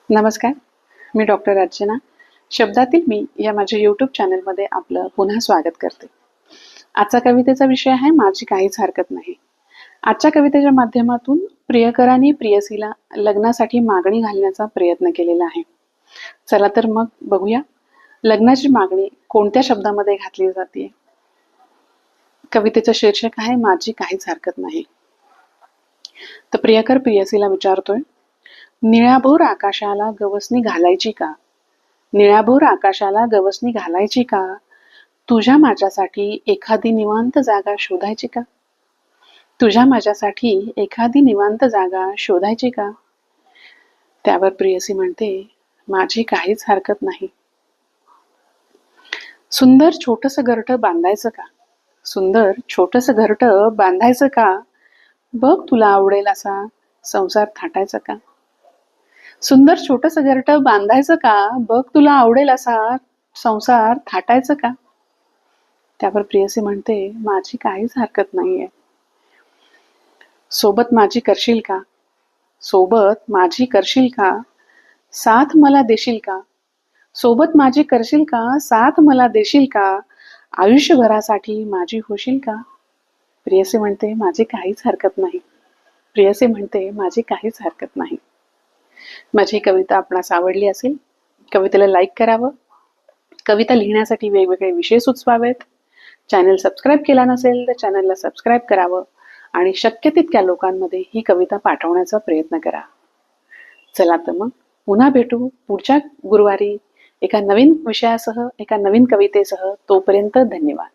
नमस्कार, मी डॉक्टर अर्चना. शब्दातील मी या माझ्या यूट्यूब चॅनलमध्ये आपलं पुन्हा स्वागत करते. आजचा कवितेचा विषय आहे माझी काहीच हरकत नाही. आजच्या कवितेच्या माध्यमातून प्रियकराने प्रियसीला लग्नासाठी मागणी घालण्याचा प्रयत्न केलेला आहे. चला तर मग बघूया लग्नाची मागणी कोणत्या शब्दामध्ये घातली जाते. कवितेचं शीर्षक आहे माझी काहीच हरकत नाही. तर प्रियकर प्रियसीला विचारतोय, निळ्याभोर आकाशाला गवसणी घालायची का? निळ्याभोर आकाशाला गवसणी घालायची का? तुझ्या माझ्यासाठी एखादी निवांत जागा शोधायची का? तुझ्या माझ्यासाठी एखादी निवांत जागा शोधायची का? त्यावर प्रियसी म्हणते, माझी काहीच हरकत नाही. सुंदर छोटस घरटं बांधायचं का? सुंदर छोटस घरटं बांधायचं का? बघ तुला आवडेल असा संसार थाटायचा का? सुंदर छोटस घरटं बांधायचं का? बघ तुला आवडेल असा संसार थाटायचं का? त्यावर प्रियसी म्हणते, माझी काहीच हरकत नाहीये. सोबत माझी करशील का? सोबत माझी करशील का? साथ मला देशील का? सोबत माझी करशील का? साथ मला देशील का? आयुष्यभरासाठी माझी होशील का? प्रियसी म्हणते, माझी काहीच हरकत नाही. प्रियसी म्हणते, माझी काहीच हरकत नाही. माझी कविता आपणास आवडली असेल, कवितेला लाईक करावं. कविता लिहिण्यासाठी वेगवेगळे विषय सुचवावेत. चॅनल सबस्क्राईब केला नसेल तर चॅनलला सबस्क्राईब करावं आणि शक्य तितक्या लोकांमध्ये ही कविता पाठवण्याचा प्रयत्न करा. चला तर मग पुन्हा भेटू पुढच्या गुरुवारी एका नवीन विषयासह, एका नवीन कवितेसह. तोपर्यंत धन्यवाद.